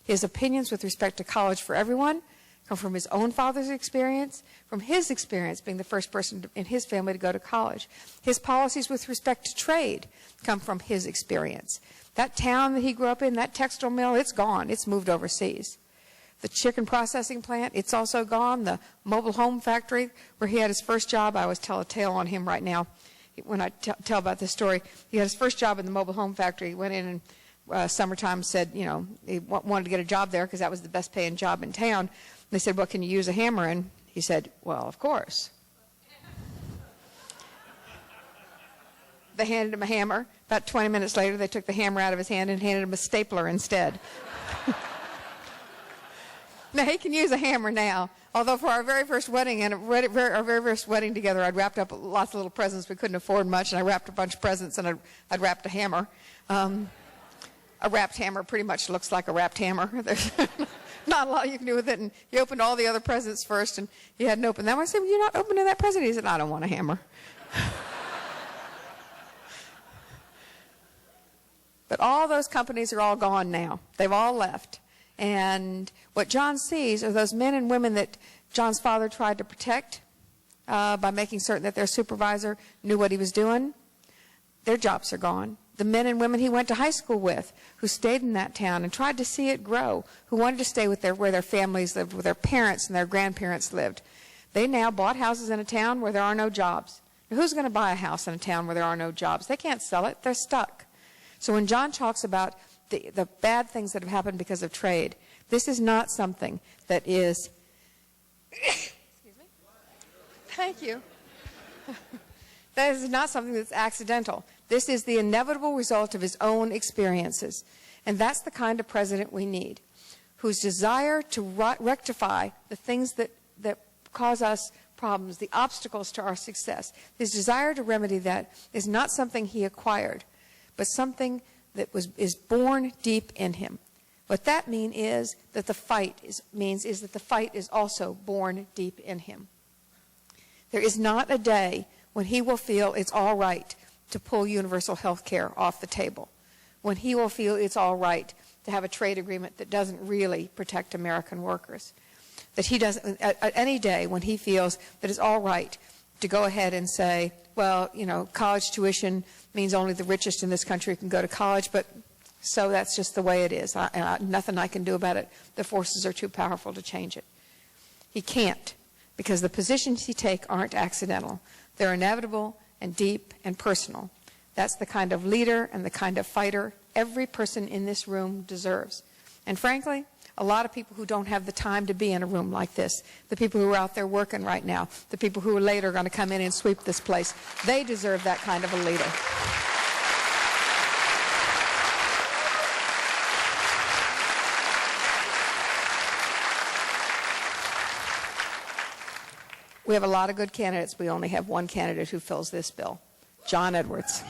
His opinions with respect to college for everyone come from his own father's experience, from his experience being the first person in his family to go to college. His policies with respect to trade come from his experience. That town that he grew up in, that textile mill, it's gone. It's moved overseas. The chicken processing plant, it's also gone. The mobile home factory where he had his first job, I always tell a tale on him right now when I tell about this story. He had his first job in the mobile home factory. He went in and summertime said, you know, he wanted to get a job there because that was the best paying job in town. They said, well, can you use a hammer? And he said, well, of course. They handed him a hammer. About 20 minutes later, they took the hammer out of his hand and handed him a stapler instead. Now, he can use a hammer now. Although for our very first wedding and our very first wedding together, I'd wrapped up lots of little presents. We couldn't afford much, and I wrapped a bunch of presents, and I'd wrapped a hammer. A wrapped hammer pretty much looks like a wrapped hammer. There's not a lot you can do with it. And he opened all the other presents first, and he hadn't opened them. I said, well, you're not opening that present. He said, I don't want a hammer. But all those companies are all gone now. They've all left. And what John sees are those men and women that John's father tried to protect by making certain that their supervisor knew what he was doing. Their jobs are gone. The men and women he went to high school with, who stayed in that town and tried to see it grow, who wanted to stay with where their families lived, where their parents and their grandparents lived. They now bought houses in a town where there are no jobs. Now, who's going to buy a house in a town where there are no jobs? They can't sell it. They're stuck. So when John talks about the bad things that have happened because of trade, this is not something that is... Excuse me? Thank you. That is not something that's accidental. This is the inevitable result of his own experiences. And that's the kind of president we need, whose desire to rectify the things that cause us problems, the obstacles to our success, his desire to remedy that is not something he acquired, but something that is born deep in him. What that means is that the fight is also born deep in him. There is not a day when he will feel it's all right to pull universal health care off the table, when he will feel it's all right to have a trade agreement that doesn't really protect American workers, that he doesn't, at any day when he feels that it's all right to go ahead and say, well, you know, college tuition means only the richest in this country can go to college, but so that's just the way it is. Nothing I can do about it. The forces are too powerful to change it. He can't, because the positions he takes aren't accidental. They're inevitable and deep and personal. That's the kind of leader and the kind of fighter every person in this room deserves. And frankly, a lot of people who don't have the time to be in a room like this, the people who are out there working right now, the people who are later going to come in and sweep this place, they deserve that kind of a leader. We have a lot of good candidates. We only have one candidate who fills this bill, John Edwards.